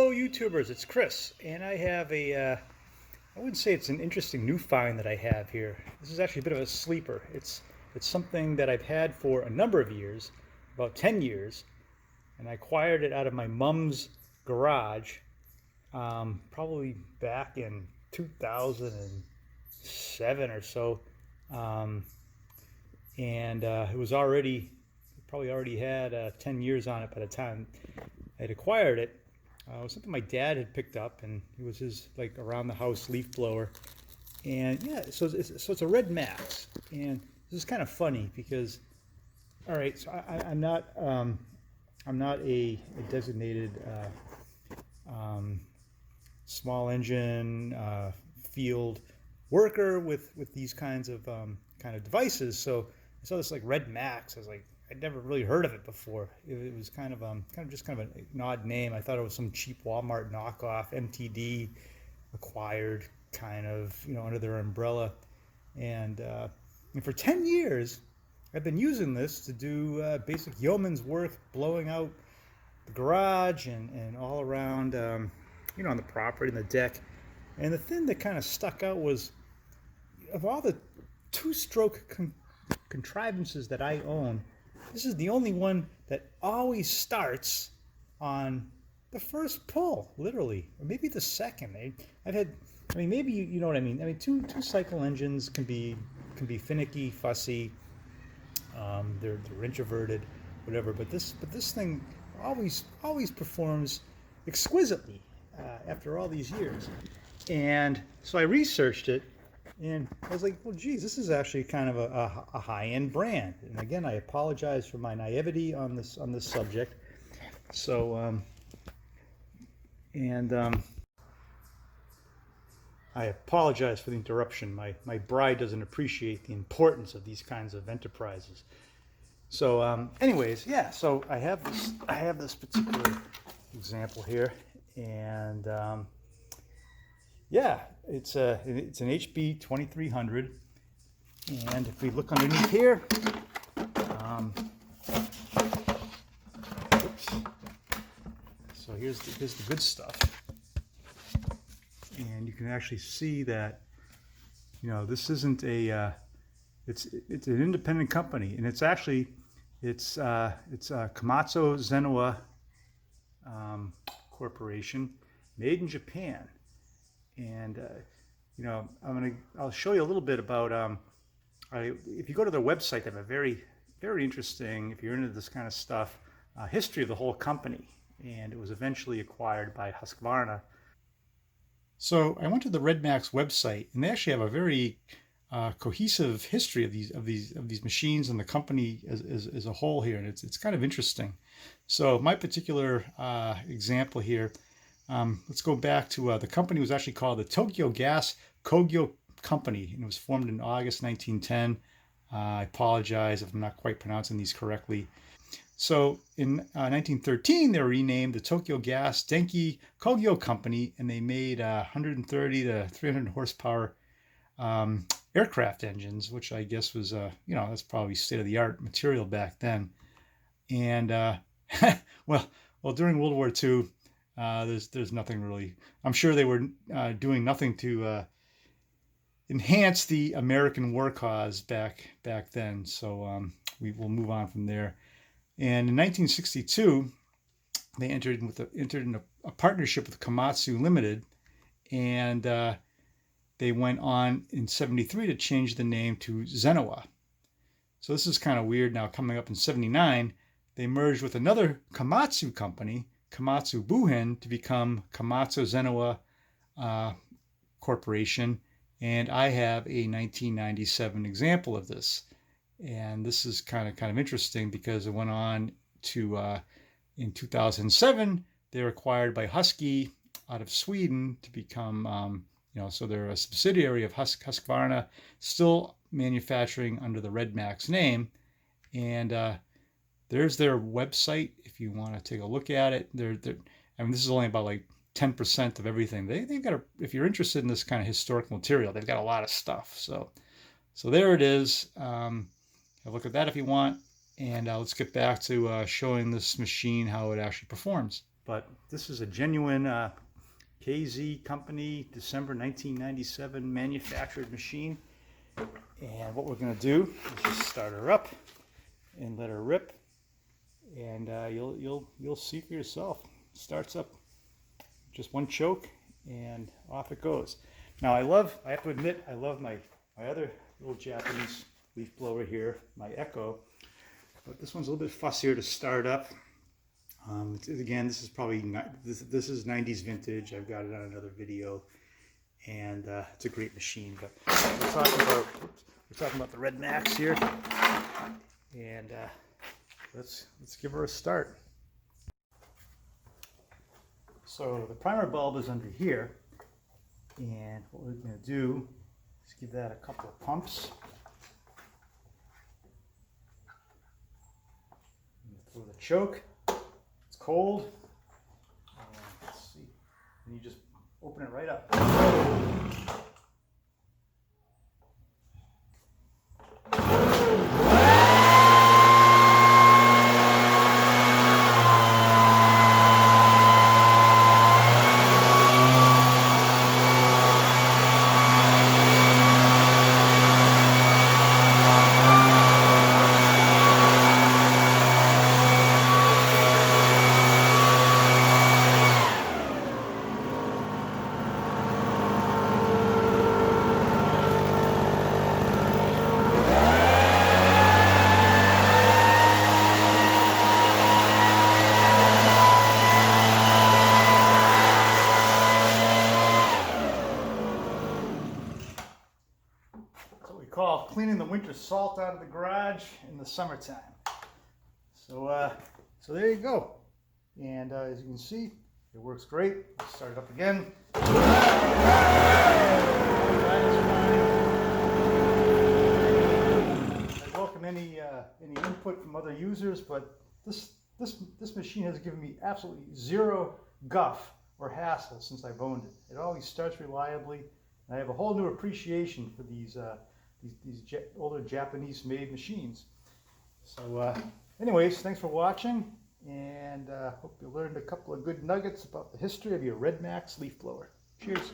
Hello YouTubers, it's Chris, and I have I wouldn't say it's an interesting new find that I have here. This is actually a bit of a sleeper. It's something that I've had for a number of years, about 10 years, and I acquired it out of my mom's garage, probably back in 2007 or so, um, and it was probably already had 10 years on it by the time I had acquired it. It was something my dad had picked up, and it was his like around the house leaf blower. And yeah, so it's a Red Max, and this is kind of funny because, all right, so I'm not a designated small engine field worker with these kinds of devices. So I saw this like Red Max. I was like, I'd never really heard of it before. It was kind of an odd name. I thought it was some cheap Walmart knockoff, MTD acquired under their umbrella. And for 10 years, I've been using this to do basic yeoman's work, blowing out the garage and all around, on the property and the deck. And the thing that kind of stuck out was, of all the two-stroke contrivances that I own, this is the only one that always starts on the first pull, literally, or maybe the second. Maybe you know what I mean. I mean, two cycle engines can be finicky, fussy. They're introverted, whatever. But this thing always performs exquisitely after all these years. And so I researched it. And I was like, well, geez, this is actually kind of a high-end brand. And again, I apologize for my naivety on this subject. So, I apologize for the interruption. My bride doesn't appreciate the importance of these kinds of enterprises. So, anyways, yeah. So I have this particular example here, and yeah, it's an HB2300, and if we look underneath here, oops. So here's the good stuff, and you can actually see that this isn't it's an independent company, and it's Komatsu Zenoah Corporation, made in Japan. And I'll show you a little bit about if you go to their website, they have a very, very interesting, if you're into this kind of stuff, history of the whole company. And it was eventually acquired by Husqvarna. So I went to the Red Max website, and they actually have a very cohesive history of these machines and the company as a whole here, and it's kind of interesting. So my particular example here. Let's go back to the company was actually called the Tokyo Gas Kogyo Company, and it was formed in August 1910. I apologize if I'm not quite pronouncing these correctly. So in 1913, they were renamed the Tokyo Gas Denki Kogyo Company, and they made 130 to 300 horsepower aircraft engines, which I guess was, that's probably state-of-the-art material back then. And well, during World War II, there's nothing really. I'm sure they were doing nothing to enhance the American war cause back then. So we will move on from there. And in 1962, they entered in a partnership with Komatsu Limited, and they went on in '73 to change the name to Zenoah. So this is kind of weird now. Coming up in '79, they merged with another Komatsu company, Komatsu Buhin, to become Komatsu Zenoah Corporation, and I have a 1997 example of this. And this is kind of interesting because it went on to in 2007 they were acquired by Husky out of Sweden to become so they're a subsidiary of Husqvarna, still manufacturing under the Red Max name. And there's their website if you want to take a look at it. This is only about like 10% of everything. They've got if you're interested in this kind of historic material, they've got a lot of stuff. So there it is. Have a look at that if you want. And let's get back to showing this machine how it actually performs. but this is a genuine KZ company, December 1997 manufactured machine. And what we're going to do is just start her up and let her rip, and you'll see for yourself. Starts up just one choke and off it goes. Now I have to admit, I love my other little Japanese leaf blower here, my Echo, but this one's a little bit fussier to start up. Again, this is probably this is 90s vintage. I've got it on another video, and it's a great machine. But we're talking about the Red Max here, and let's give her a start. So the primer bulb is under here, and what we're going to do is give that a couple of pumps. Throw the choke. It's cold. Let's see. And you just open it right up. Call cleaning the winter salt out of the garage in the summertime. So there you go. And as you can see, it works great. Let's start it up again. I welcome any input from other users, but this machine has given me absolutely zero guff or hassle since I've owned it. It always starts reliably, and I have a whole new appreciation for these older Japanese-made machines. So anyways, thanks for watching, and hope you learned a couple of good nuggets about the history of your Red Max leaf blower. Cheers.